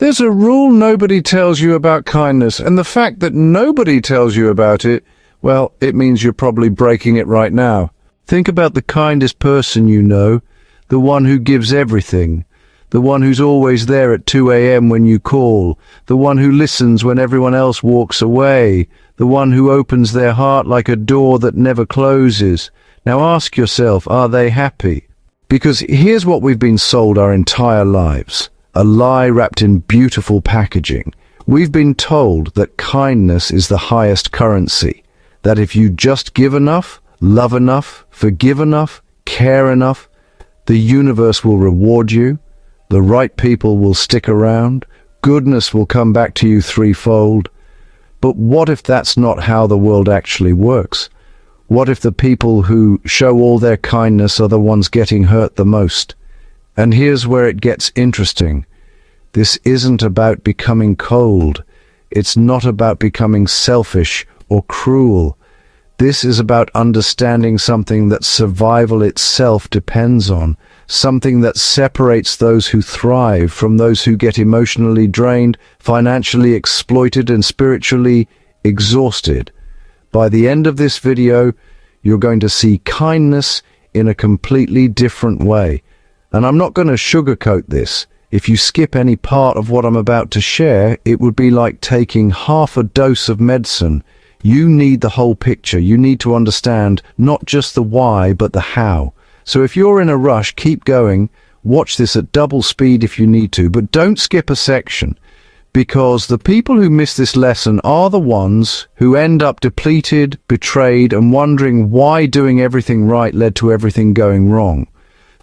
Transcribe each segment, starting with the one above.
There's a rule nobody tells you about kindness, and the fact that nobody tells you about it, well, it means you're probably breaking it right now. Think about the kindest person you know, the one who gives everything, the one who's always there at 2 a.m. when you call, the one who listens when everyone else walks away, the one who opens their heart like a door that never closes. Now ask yourself, are they happy? Because here's what we've been sold our entire lives. A lie wrapped in beautiful packaging. We've been told that kindness is the highest currency, that if you just give enough, love enough, forgive enough, care enough, the universe will reward you, the right people will stick around, goodness will come back to you threefold. But what if that's not how the world actually works? What if the people who show all their kindness are the ones getting hurt the most? And here's where it gets interesting. This isn't about becoming cold. It's not about becoming selfish or cruel. This is about understanding something that survival itself depends on, something that separates those who thrive from those who get emotionally drained, financially exploited, and spiritually exhausted. By the end of this video, you're going to see kindness in a completely different way. And I'm not going to sugarcoat this. If you skip any part of what I'm about to share, it would be like taking half a dose of medicine. You need the whole picture. You need to understand not just the why, but the how. So if you're in a rush, keep going. Watch this at double speed if you need to, but don't skip a section. Because the people who miss this lesson are the ones who end up depleted, betrayed, and wondering why doing everything right led to everything going wrong.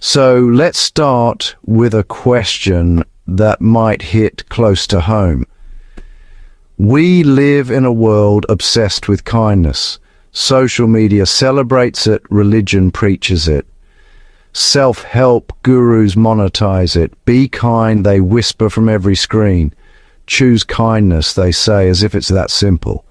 So let's start with a question that might hit close to home. We live in a world obsessed with kindness. Social media celebrates it, religion preaches it. Self-help gurus monetize it. Be kind, they whisper from every screen. Choose kindness, they say, as if it's that simple.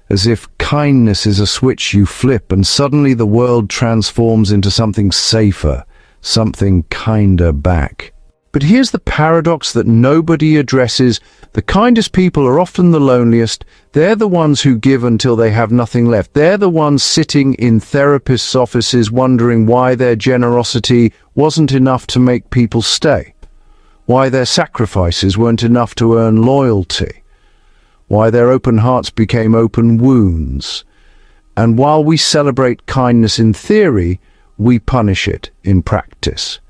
As if kindness is a switch you flip and suddenly the world transforms into something safer, something kinder back. But here's the paradox that nobody addresses. The kindest people are often the loneliest. They're the ones who give until they have nothing left. They're the ones sitting in therapists' offices wondering why their generosity wasn't enough to make people stay. Why their sacrifices weren't enough to earn loyalty. Why their open hearts became open wounds. And while we celebrate kindness in theory, we punish it in practice.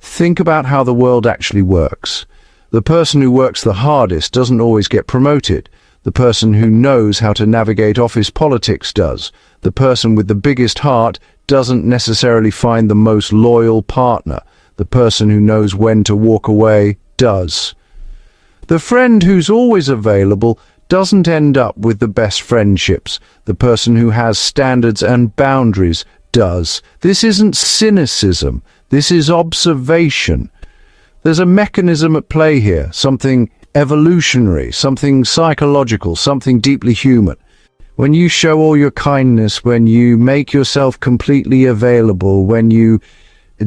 Think about how the world actually works. The person who works the hardest doesn't always get promoted. The person who knows how to navigate office politics does. The person with the biggest heart doesn't necessarily find the most loyal partner. The person who knows when to walk away does. The friend who's always available doesn't end up with the best friendships. The person who has standards and boundaries does. This isn't cynicism. This is observation. There's a mechanism at play here, something evolutionary, something psychological, something deeply human. When you show all your kindness, when you make yourself completely available, when you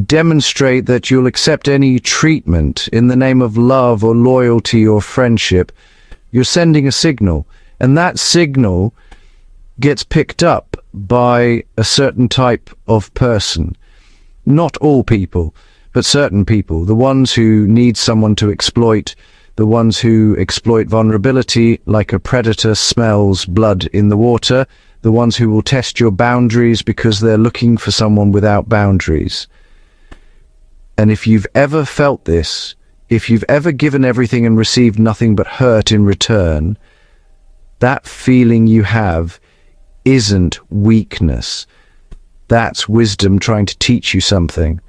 demonstrate that you'll accept any treatment in the name of love or loyalty or friendship, you're sending a signal, and that signal gets picked up by a certain type of person. Not all people, but certain people, the ones who need someone to exploit, the ones who exploit vulnerability like a predator smells blood in the water, the ones who will test your boundaries because they're looking for someone without boundaries. And if you've ever felt this, if you've ever given everything and received nothing but hurt in return, that feeling you have isn't weakness. That's wisdom trying to teach you something.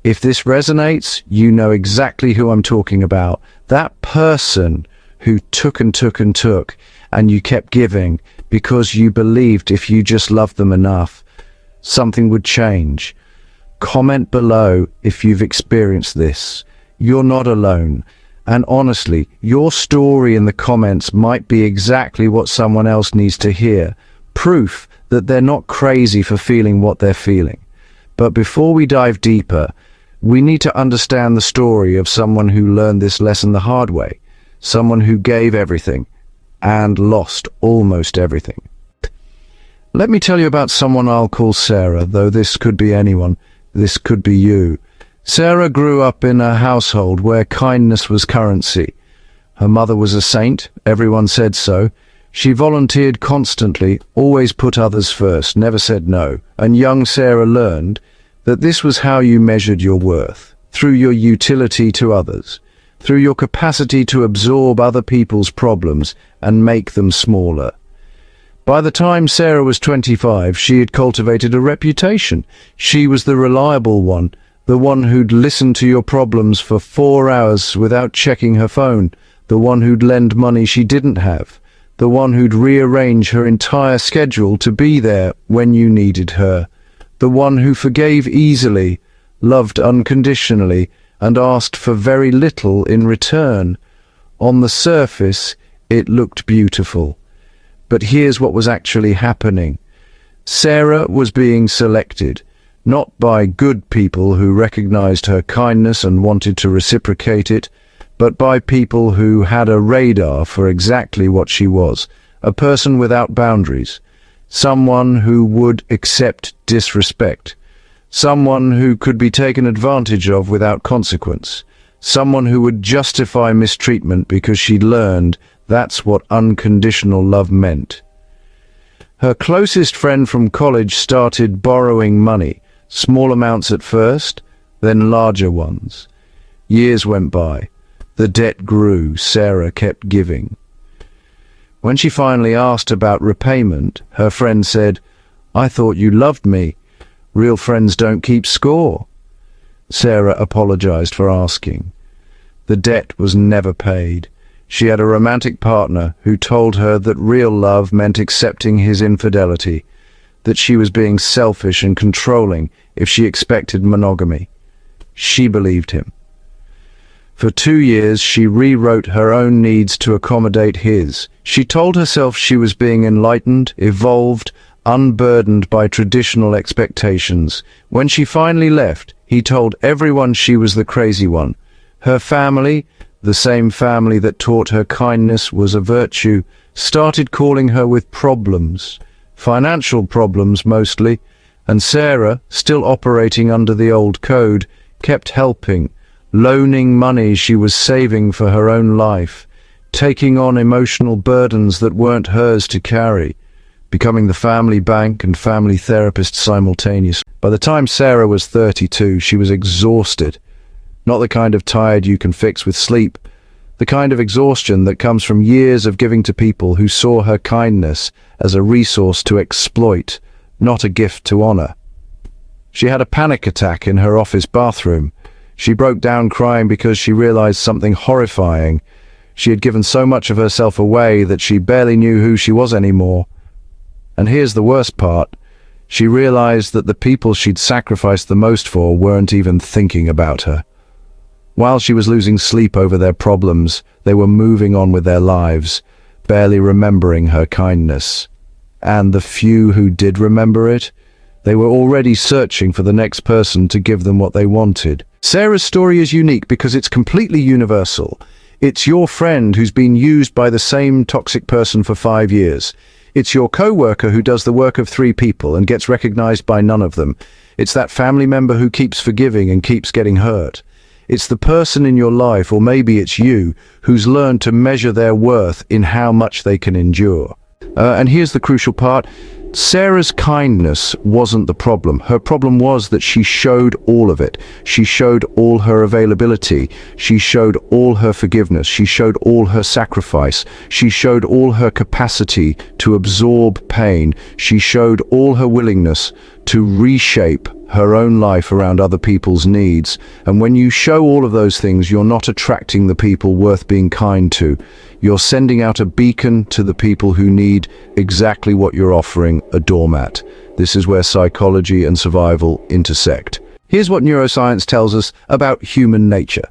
If this resonates, you know exactly who I'm talking about. That person who took and took and took, and you kept giving because you believed if you just loved them enough, something would change. Comment below if you've experienced this. You're not alone. And honestly, your story in the comments might be exactly what someone else needs to hear. Proof that they're not crazy for feeling what they're feeling. But before we dive deeper, We need to understand the story of someone who learned this lesson the hard way, someone who gave everything and lost almost everything. Let me tell you about someone I'll call Sarah, though this could be anyone. This could be you. Sarah grew up in a household where kindness was currency. Her mother was a saint, everyone said so. She volunteered constantly, always put others first, never said no. And young Sarah learned that this was how you measured your worth, through your utility to others, through your capacity to absorb other people's problems and make them smaller. By the time Sarah was 25, she had cultivated a reputation. She was the reliable one, the one who'd listen to your problems for 4 hours without checking her phone, the one who'd lend money she didn't have, the one who'd rearrange her entire schedule to be there when you needed her, the one who forgave easily, loved unconditionally, and asked for very little in return. On the surface, it looked beautiful. But here's what was actually happening. Sarah was being selected, not by good people who recognized her kindness and wanted to reciprocate it, but by people who had a radar for exactly what she was, a person without boundaries, someone who would accept disrespect, someone who could be taken advantage of without consequence, someone who would justify mistreatment because she'd learned that's what unconditional love meant. Her closest friend from college started borrowing money, small amounts at first, then larger ones. Years went by. The debt grew. Sarah kept giving. When she finally asked about repayment, her friend said, "I thought you loved me. Real friends don't keep score." Sarah apologized for asking. The debt was never paid. She had a romantic partner who told her that real love meant accepting his infidelity, that she was being selfish and controlling if she expected monogamy. She believed him. For 2 years, she rewrote her own needs to accommodate his. She told herself she was being enlightened, evolved, unburdened by traditional expectations. When she finally left, he told everyone she was the crazy one. Her family, the same family that taught her kindness was a virtue, started calling her with problems, financial problems mostly, and Sarah, still operating under the old code, kept helping, loaning money she was saving for her own life, taking on emotional burdens that weren't hers to carry, becoming the family bank and family therapist simultaneously. By the time Sarah was 32, she was exhausted. Not the kind of tired you can fix with sleep, the kind of exhaustion that comes from years of giving to people who saw her kindness as a resource to exploit, not a gift to honor. She had a panic attack in her office bathroom. She broke down crying because she realized something horrifying. She had given so much of herself away that she barely knew who she was anymore. And here's the worst part. She realized that the people she'd sacrificed the most for weren't even thinking about her. While she was losing sleep over their problems, they were moving on with their lives, barely remembering her kindness. And the few who did remember it, they were already searching for the next person to give them what they wanted. Sarah's story is unique because it's completely universal. It's your friend who's been used by the same toxic person for 5 years. It's your co-worker who does the work of 3 people and gets recognized by none of them. It's that family member who keeps forgiving and keeps getting hurt. It's the person in your life, or maybe it's you, who's learned to measure their worth in how much they can endure. And here's the crucial part. Sarah's kindness wasn't the problem. Her problem was that she showed all of it. She showed all her availability. She showed all her forgiveness. She showed all her sacrifice. She showed all her capacity to absorb pain. She showed all her willingness to reshape her own life around other people's needs. And when you show all of those things, you're not attracting the people worth being kind to. You're sending out a beacon to the people who need exactly what you're offering, a doormat. This is where psychology and survival intersect. Here's what neuroscience tells us about human nature.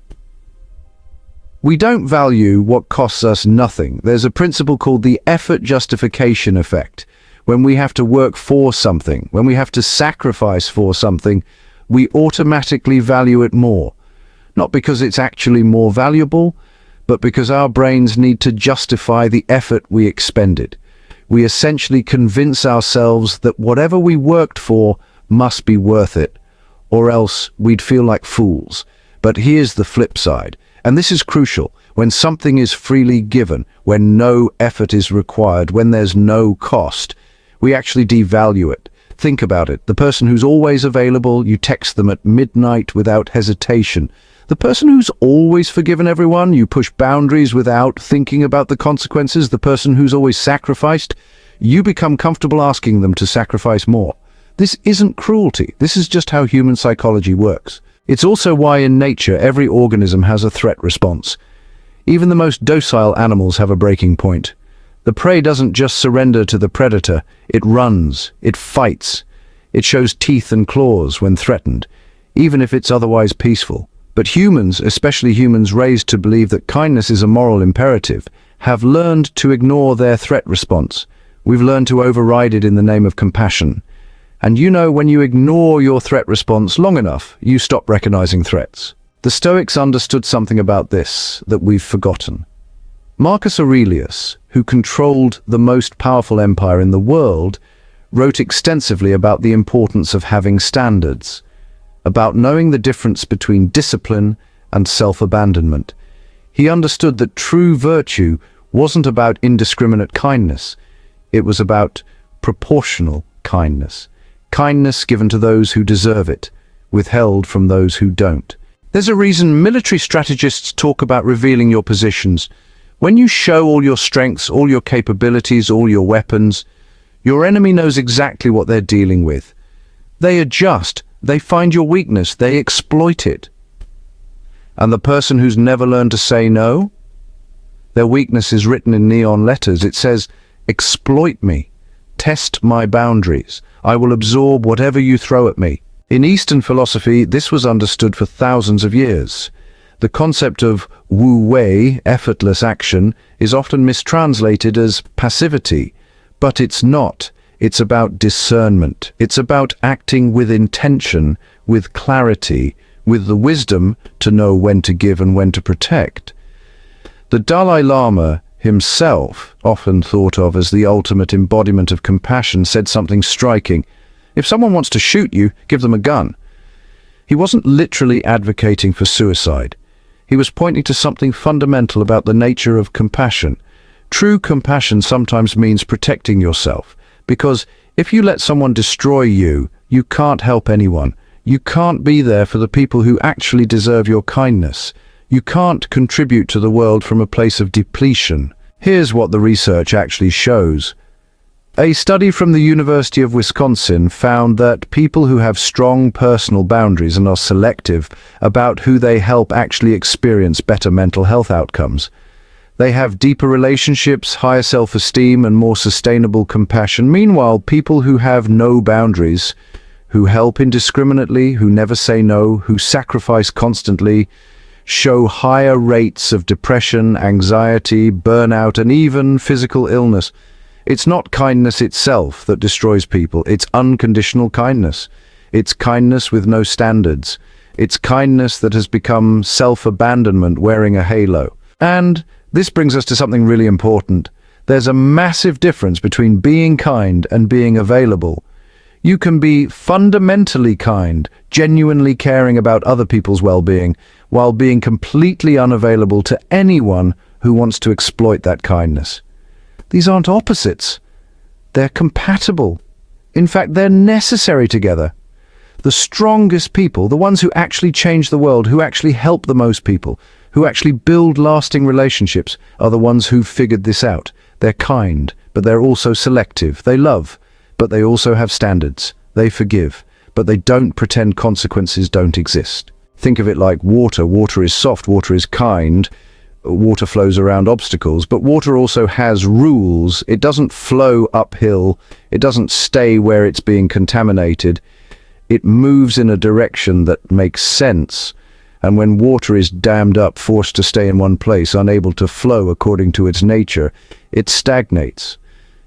We don't value what costs us nothing. There's a principle called the effort justification effect. When we have to work for something, when we have to sacrifice for something, we automatically value it more. Not because it's actually more valuable, but because our brains need to justify the effort we expended. We essentially convince ourselves that whatever we worked for must be worth it, or else we'd feel like fools. But here's the flip side, and this is crucial. When something is freely given, when no effort is required, when there's no cost, we actually devalue it. Think about it. The person who's always available, you text them at midnight without hesitation. The person who's always forgiven everyone, you push boundaries without thinking about the consequences. The person who's always sacrificed, you become comfortable asking them to sacrifice more. This isn't cruelty. This is just how human psychology works. It's also why in nature every organism has a threat response. Even the most docile animals have a breaking point. The prey doesn't just surrender to the predator, it runs, it fights. It shows teeth and claws when threatened, even if it's otherwise peaceful. But humans, especially humans raised to believe that kindness is a moral imperative, have learned to ignore their threat response. We've learned to override it in the name of compassion. And you know, when you ignore your threat response long enough, you stop recognizing threats. The Stoics understood something about this that we've forgotten. Marcus Aurelius, who controlled the most powerful empire in the world, wrote extensively about the importance of having standards, about knowing the difference between discipline and self-abandonment. He understood that true virtue wasn't about indiscriminate kindness. It was about proportional kindness. Kindness given to those who deserve it, withheld from those who don't. There's a reason military strategists talk about revealing your positions. When you show all your strengths, all your capabilities, all your weapons, your enemy knows exactly what they're dealing with. They adjust, they find your weakness, they exploit it. And the person who's never learned to say no? Their weakness is written in neon letters. It says, "Exploit me. Test my boundaries. I will absorb whatever you throw at me." In Eastern philosophy, this was understood for thousands of years. The concept of wu wei, effortless action, is often mistranslated as passivity, but it's not. It's about discernment. It's about acting with intention, with clarity, with the wisdom to know when to give and when to protect. The Dalai Lama himself, often thought of as the ultimate embodiment of compassion, said something striking. If someone wants to shoot you, give them a gun. He wasn't literally advocating for suicide. He was pointing to something fundamental about the nature of compassion. True compassion sometimes means protecting yourself, because if you let someone destroy you, you can't help anyone. You can't be there for the people who actually deserve your kindness. You can't contribute to the world from a place of depletion. Here's what the research actually shows. A study from the University of Wisconsin found that people who have strong personal boundaries and are selective about who they help actually experience better mental health outcomes. They have deeper relationships, higher self-esteem, and more sustainable compassion. Meanwhile, people who have no boundaries, who help indiscriminately, who never say no, who sacrifice constantly, show higher rates of depression, anxiety, burnout, and even physical illness. It's not kindness itself that destroys people. It's unconditional kindness. It's kindness with no standards. It's kindness that has become self-abandonment wearing a halo. And this brings us to something really important. There's a massive difference between being kind and being available. You can be fundamentally kind, genuinely caring about other people's well-being, while being completely unavailable to anyone who wants to exploit that kindness. These aren't opposites. They're compatible. In fact, they're necessary together. The strongest people, the ones who actually change the world, who actually help the most people, who actually build lasting relationships, are the ones who've figured this out. They're kind, but they're also selective. They love, but they also have standards. They forgive, but they don't pretend consequences don't exist. Think of it like water. Water is soft, water is kind. Water flows around obstacles, but water also has rules. It doesn't flow uphill. It doesn't stay where it's being contaminated. It moves in a direction that makes sense. And when water is dammed up, forced to stay in one place, unable to flow according to its nature, it stagnates.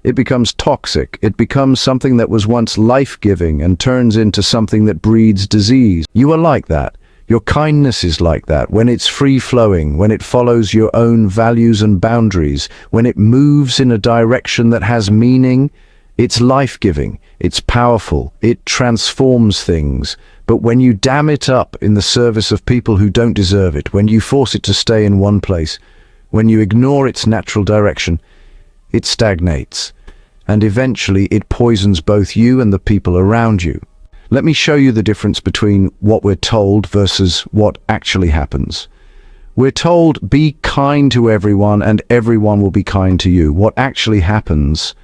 it becomes toxic. It becomes something that was once life-giving and turns into something that breeds disease. You are like that. Your kindness is like that. When it's free-flowing, when it follows your own values and boundaries, when it moves in a direction that has meaning, it's life-giving, it's powerful, it transforms things. But when you dam it up in the service of people who don't deserve it, when you force it to stay in one place, when you ignore its natural direction, it stagnates. And eventually it poisons both you and the people around you. Let me show you the difference between what we're told versus what actually happens. We're told, be kind to everyone and everyone will be kind to you. What actually happens,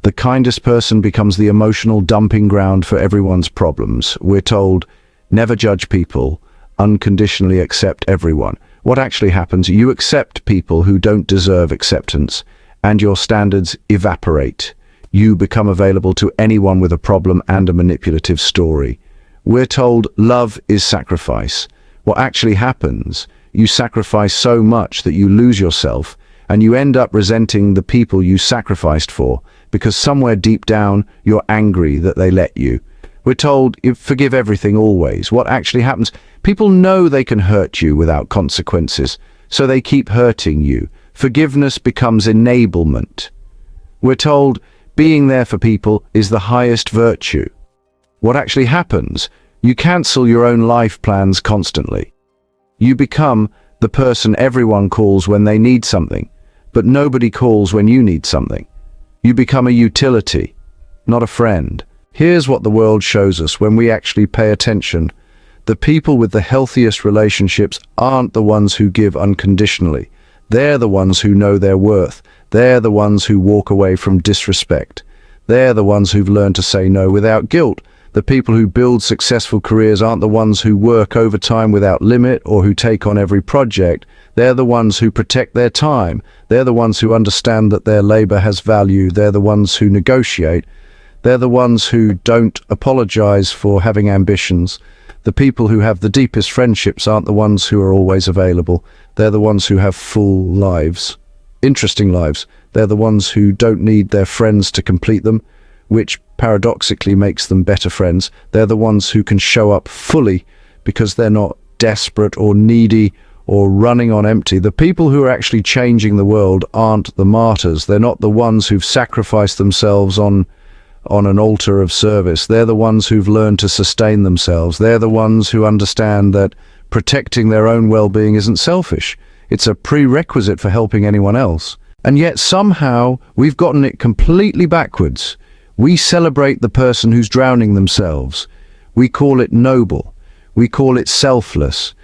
the kindest person becomes the emotional dumping ground for everyone's problems. We're told, never judge people, unconditionally accept everyone. What actually happens, you accept people who don't deserve acceptance, and your standards evaporate. You become available to anyone with a problem and a manipulative story. We're told, love is sacrifice. What actually happens, you sacrifice so much that you lose yourself, and you end up resenting the people you sacrificed for, because somewhere deep down, you're angry that they let you. We're told, forgive everything always. What actually happens, people know they can hurt you without consequences, so they keep hurting you. Forgiveness becomes enablement. We're told, being there for people is the highest virtue. What actually happens, you cancel your own life plans constantly. You become the person everyone calls when they need something, but nobody calls when you need something. You become a utility, not a friend. Here's what the world shows us when we actually pay attention. The people with the healthiest relationships aren't the ones who give unconditionally. They're the ones who know their worth. They're the ones who walk away from disrespect. They're the ones who've learned to say no without guilt. The people who build successful careers aren't the ones who work overtime without limit or who take on every project. They're the ones who protect their time. They're the ones who understand that their labor has value. They're the ones who negotiate. They're the ones who don't apologize for having ambitions. The people who have the deepest friendships aren't the ones who are always available. They're the ones who have full lives, interesting lives. They're the ones who don't need their friends to complete them, which paradoxically makes them better friends. They're the ones who can show up fully because they're not desperate or needy or running on empty. The people who are actually changing the world aren't the martyrs. They're not the ones who've sacrificed themselves on an altar of service. They're the ones who've learned to sustain themselves. They're the ones who understand that protecting their own well-being isn't selfish. It's a prerequisite for helping anyone else. And yet somehow we've gotten it completely backwards. We celebrate the person who's drowning themselves. We call it noble. We call it selfless.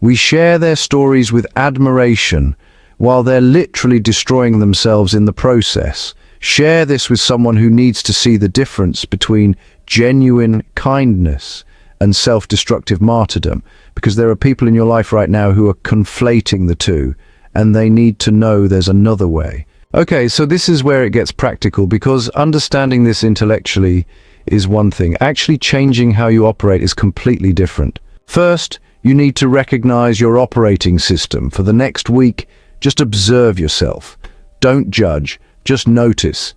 We share their stories with admiration while they're literally destroying themselves in the process. Share this with someone who needs to see the difference between genuine kindness and self-destructive martyrdom, because there are people in your life right now who are conflating the two, and they need to know there's another way. Okay, so this is where it gets practical, because understanding this intellectually is one thing. Actually changing how you operate is completely different. First, you need to recognize your operating system. For the next week, just observe yourself. Don't judge, just notice.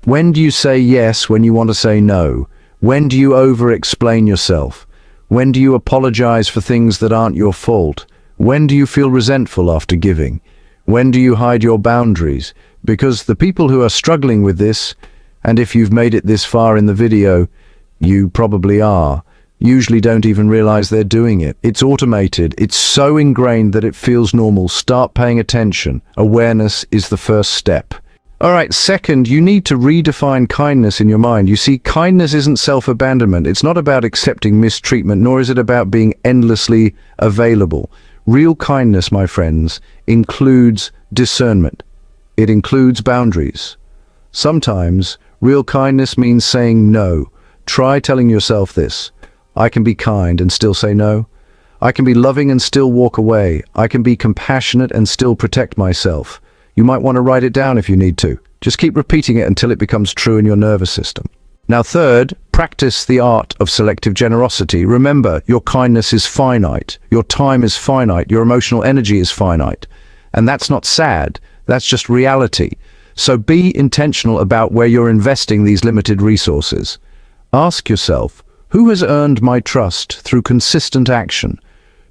When do you say yes when you want to say no? When do you over-explain yourself? When do you apologize for things that aren't your fault? When do you feel resentful after giving? When do you hide your boundaries? Because the people who are struggling with this, and if you've made it this far in the video, you probably are, usually don't even realize they're doing it. It's automated. It's so ingrained that it feels normal. Start paying attention. Awareness is the first step. All right, second, you need to redefine kindness in your mind. You see, kindness isn't self-abandonment. It's not about accepting mistreatment, nor is it about being endlessly available. Real kindness, my friends, includes discernment. It includes boundaries. Sometimes, real kindness means saying no. Try telling yourself this. I can be kind and still say no. I can be loving and still walk away. I can be compassionate and still protect myself. You might want to write it down if you need to. Just keep repeating it until it becomes true in your nervous system. Now third, practice the art of selective generosity. Remember, your kindness is finite. Your time is finite. Your emotional energy is finite. And that's not sad. That's just reality. So be intentional about where you're investing these limited resources. Ask yourself, who has earned my trust through consistent action?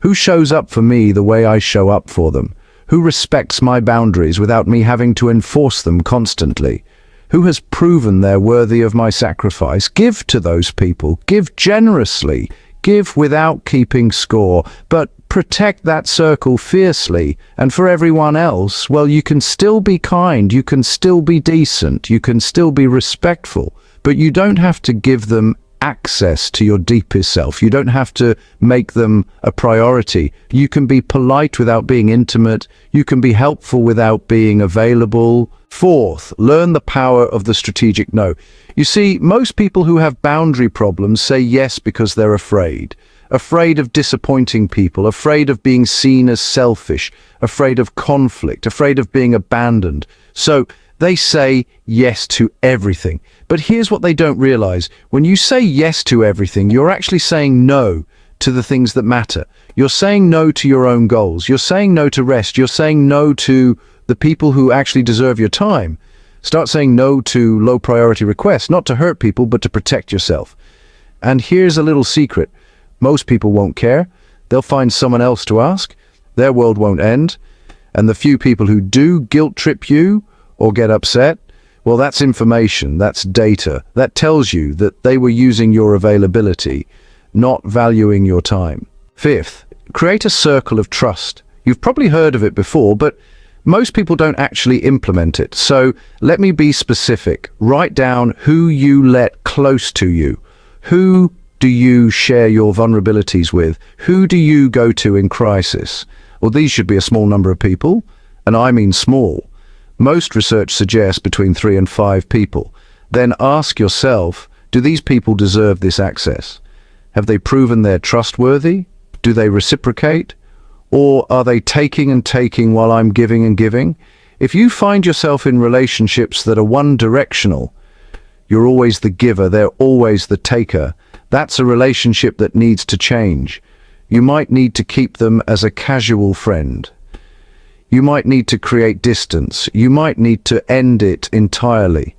Who shows up for me the way I show up for them? Who respects my boundaries without me having to enforce them constantly? Who has proven they're worthy of my sacrifice? Give to those people. Give generously. Give without keeping score, but protect that circle fiercely. And for everyone else, well, you can still be kind, you can still be decent, you can still be respectful, but you don't have to give them access to your deepest self. You don't have to make them a priority. You can be polite without being intimate. You can be helpful without being available. Fourth, learn the power of the strategic no. You see, most people who have boundary problems say yes because they're afraid. Afraid of disappointing people, afraid of being seen as selfish, afraid of conflict, afraid of being abandoned. So they say yes to everything. But here's what they don't realize. When you say yes to everything, you're actually saying no to the things that matter. You're saying no to your own goals. You're saying no to rest. You're saying no to the people who actually deserve your time. Start saying no to low priority requests, not to hurt people, but to protect yourself. And here's a little secret. Most people won't care. They'll find someone else to ask. Their world won't end. And the few people who do guilt trip you or get upset, well, that's information, that's data. That tells you that they were using your availability, not valuing your time. Fifth, create a circle of trust. You've probably heard of it before, but most people don't actually implement it. So let me be specific. Write down who you let close to you. Who do you share your vulnerabilities with? Who do you go to in crisis? Well, these should be a small number of people, and I mean small. Most research suggests between 3 and 5 people. Then ask yourself, do these people deserve this access? Have they proven they're trustworthy? Do they reciprocate? Or are they taking and taking while I'm giving and giving? If you find yourself in relationships that are one-directional, you're always the giver, they're always the taker, that's a relationship that needs to change. You might need to keep them as a casual friend. You might need to create distance. You might need to end it entirely.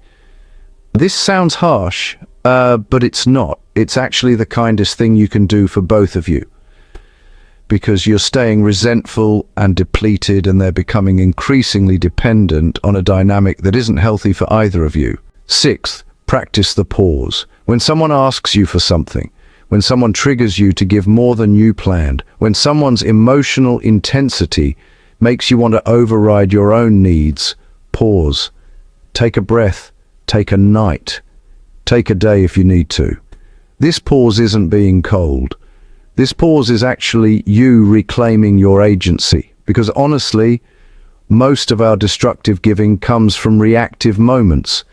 This sounds harsh, but it's not. It's actually the kindest thing you can do for both of you. Because you're staying resentful and depleted, and they're becoming increasingly dependent on a dynamic that isn't healthy for either of you. Sixth, practice the pause. When someone asks you for something, when someone triggers you to give more than you planned, when someone's emotional intensity makes you want to override your own needs, pause. Take a breath. Take a night. Take a day if you need to. This pause isn't being cold. This pause is actually you reclaiming your agency. Because honestly, most of our destructive giving comes from reactive moments.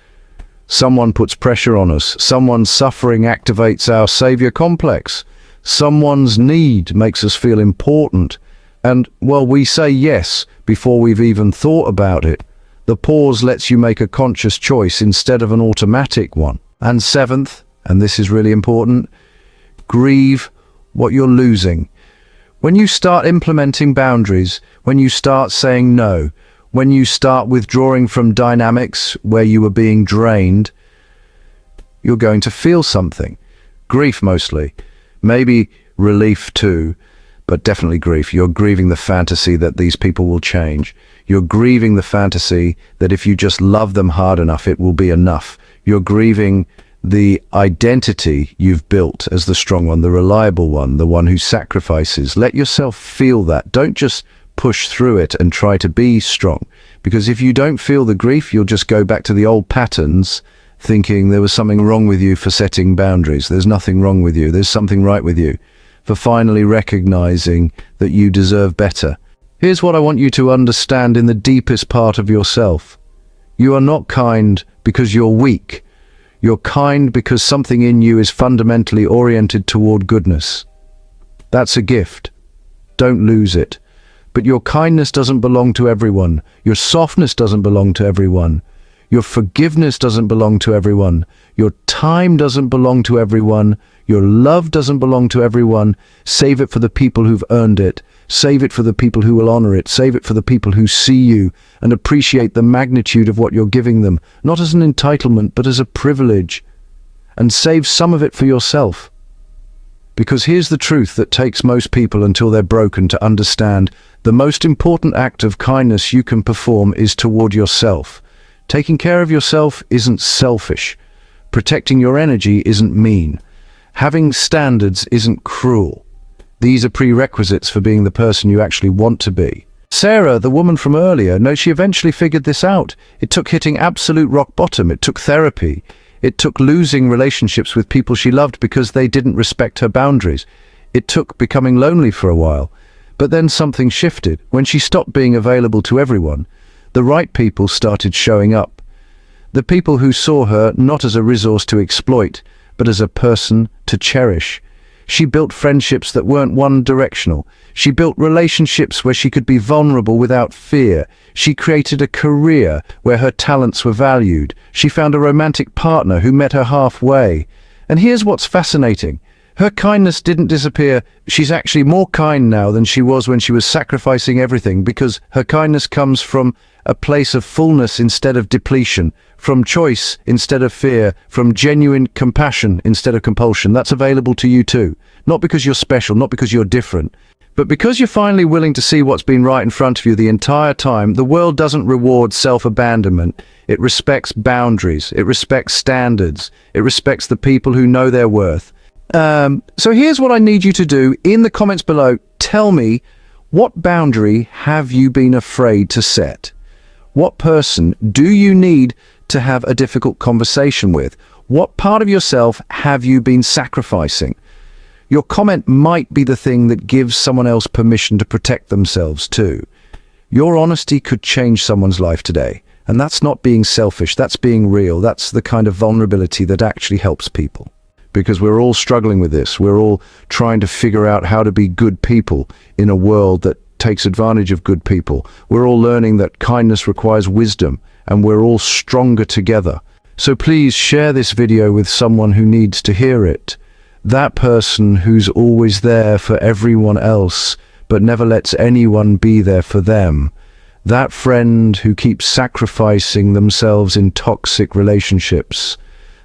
Someone puts pressure on us. Someone's suffering activates our savior complex. Someone's need makes us feel important. And, well, we say yes before we've even thought about it. The pause lets you make a conscious choice instead of an automatic one. And seventh, and this is really important, grieve what you're losing. When you start implementing boundaries, when you start saying no, when you start withdrawing from dynamics where you were being drained, you're going to feel something. Grief mostly. Maybe relief too. But definitely grief. You're grieving the fantasy that these people will change. You're grieving the fantasy that if you just love them hard enough, it will be enough. You're grieving the identity you've built as the strong one, the reliable one, the one who sacrifices. Let yourself feel that. Don't just push through it and try to be strong. Because if you don't feel the grief, you'll just go back to the old patterns, thinking there was something wrong with you for setting boundaries. There's nothing wrong with you. There's something right with you for finally recognizing that you deserve better. Here's what I want you to understand in the deepest part of yourself. You are not kind because you're weak. You're kind because something in you is fundamentally oriented toward goodness. That's a gift. Don't lose it. But your kindness doesn't belong to everyone. Your softness doesn't belong to everyone. Your forgiveness doesn't belong to everyone. Your time doesn't belong to everyone. Your love doesn't belong to everyone. Save it for the people who've earned it. Save it for the people who will honor it. Save it for the people who see you and appreciate the magnitude of what you're giving them, not as an entitlement, but as a privilege. And save some of it for yourself. Because here's the truth that takes most people until they're broken to understand: the most important act of kindness you can perform is toward yourself. Taking care of yourself isn't selfish. Protecting your energy isn't mean. Having standards isn't cruel. These are prerequisites for being the person you actually want to be. Sarah, the woman from earlier, no, she eventually figured this out. It took hitting absolute rock bottom. It took therapy. It took losing relationships with people she loved because they didn't respect her boundaries. It took becoming lonely for a while. But then something shifted. When she stopped being available to everyone, the right people started showing up. The people who saw her not as a resource to exploit, but as a person to cherish. She built friendships that weren't one-directional. She built relationships where she could be vulnerable without fear. She created a career where her talents were valued. She found a romantic partner who met her halfway. And here's what's fascinating. Her kindness didn't disappear. She's actually more kind now than she was when she was sacrificing everything, because her kindness comes from a place of fullness instead of depletion, from choice instead of fear, from genuine compassion instead of compulsion. That's available to you too. Not because you're special, not because you're different, but because you're finally willing to see what's been right in front of you the entire time. The world doesn't reward self-abandonment. It respects boundaries. It respects standards. It respects the people who know their worth. So here's what I need you to do. In the comments below, tell me, what boundary have you been afraid to set? What person do you need to have a difficult conversation with? What part of yourself have you been sacrificing? Your comment might be the thing that gives someone else permission to protect themselves too. Your honesty could change someone's life today. And that's not being selfish, that's being real. That's the kind of vulnerability that actually helps people. Because we're all struggling with this. We're all trying to figure out how to be good people in a world that takes advantage of good people. We're all learning that kindness requires wisdom, and we're all stronger together. So please share this video with someone who needs to hear it. That person who's always there for everyone else, but never lets anyone be there for them. That friend who keeps sacrificing themselves in toxic relationships.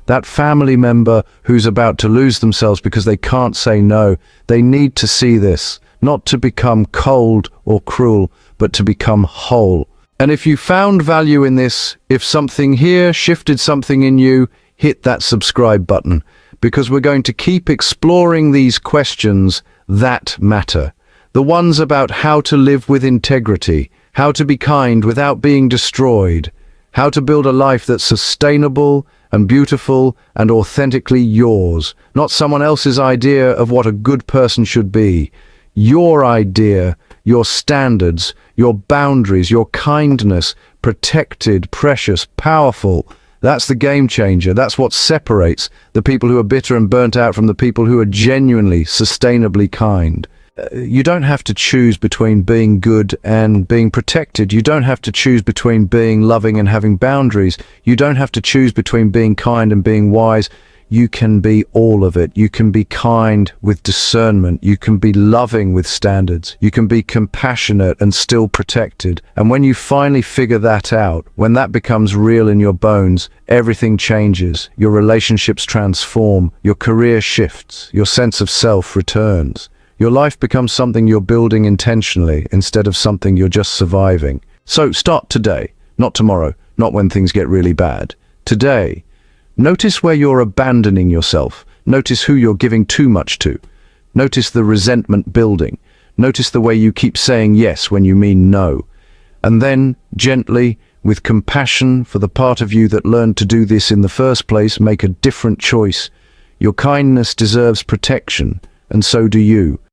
That family member who's about to lose themselves because they can't say no. They need to see this, not to become cold or cruel, but to become whole. And if you found value in this, if something here shifted something in you, hit that subscribe button, because we're going to keep exploring these questions that matter. The ones about how to live with integrity, how to be kind without being destroyed, how to build a life that's sustainable and beautiful and authentically yours, not someone else's idea of what a good person should be. Your idea, your standards, your boundaries, your kindness, protected, precious, powerful. That's the game changer. That's what separates the people who are bitter and burnt out from the people who are genuinely, sustainably kind. You don't have to choose between being good and being protected. You don't have to choose between being loving and having boundaries. You don't have to choose between being kind and being wise. You can be all of it. You can be kind with discernment. You can be loving with standards. You can be compassionate and still protected. And when you finally figure that out, when that becomes real in your bones, everything changes. Your relationships transform. Your career shifts. Your sense of self returns. Your life becomes something you're building intentionally instead of something you're just surviving. So start today, not tomorrow, not when things get really bad. Today. Notice where you're abandoning yourself. Notice who you're giving too much to. Notice the resentment building. Notice the way you keep saying yes when you mean no. And then, gently, with compassion for the part of you that learned to do this in the first place, make a different choice. Your kindness deserves protection, and so do you.